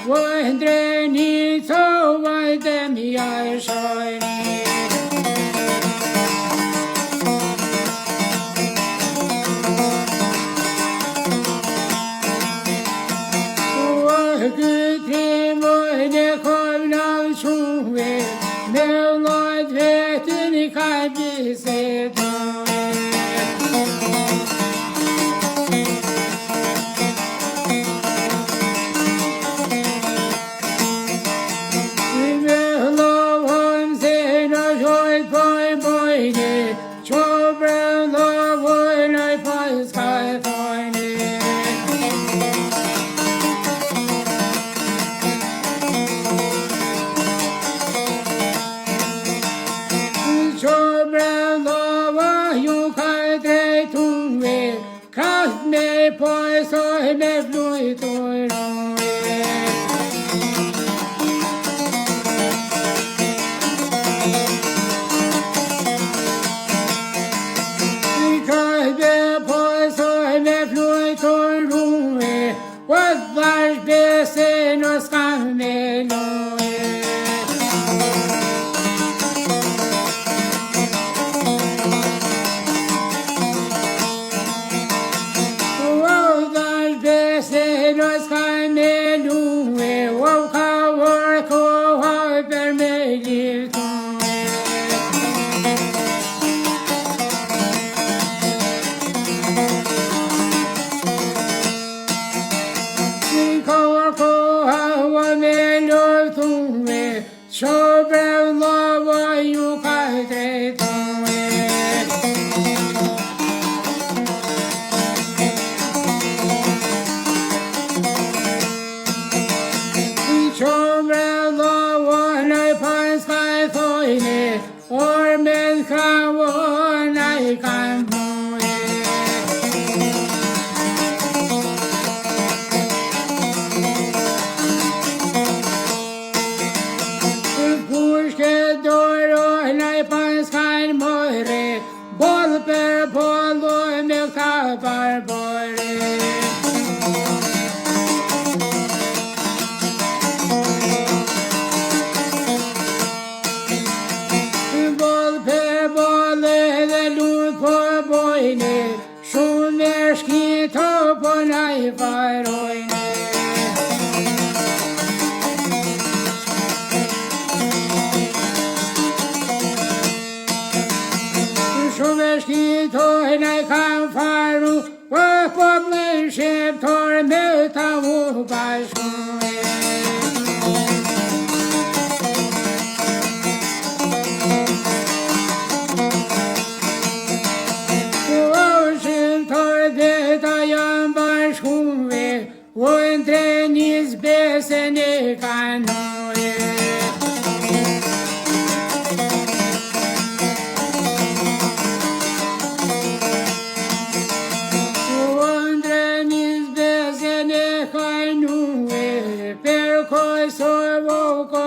Vëndreni të vajtem jashojni. Këtrim vëjnë kovnal quve, me vllajt vetin I ka bisedove. Me vllovën se në shojt bojne, qobre vllovën aj pas ka thojne. Me pojsoj me flujtoj roje. Me pojsoj me flujtoj roje, o dhash bese në s'kam me loje. Qobre vllova ju ka drejtove. Qobre vllovën aj pas ka thojne, ormen kravon aj kan bojne. Boll per boll och med kapparbore. Boll per boll det lod på bojne, sjunverski toppona I farojne. Sjunverskitojna kan faru, och på blivskeptor möta vågbarsjone. Vågskeptor detta jambarsjone, och en träningsbäsen kan hålla.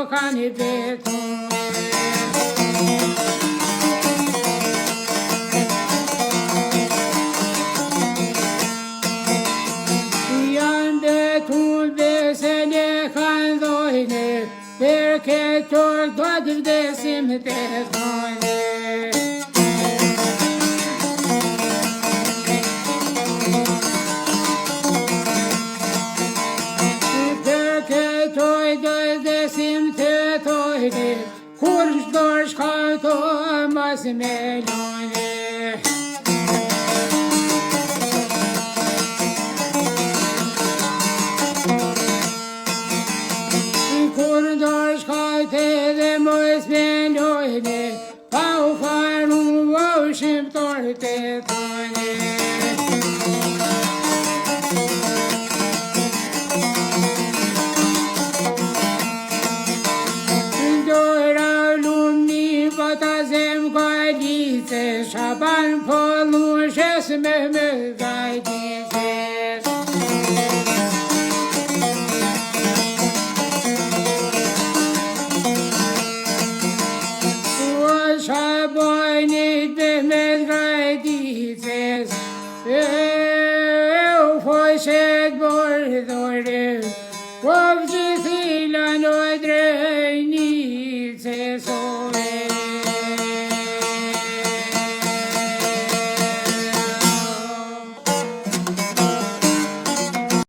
Kan I beton. Jan beton besene kan dojne, perché tog dod desim betonne. Kurs dorsh ka Thomas Melone. Kurs dorsh ka Thomas Melone, pau faru o shqiptar te thone. Shaban poluches me gaidises. O shaboini me gaidises. Eu foi shed bordore.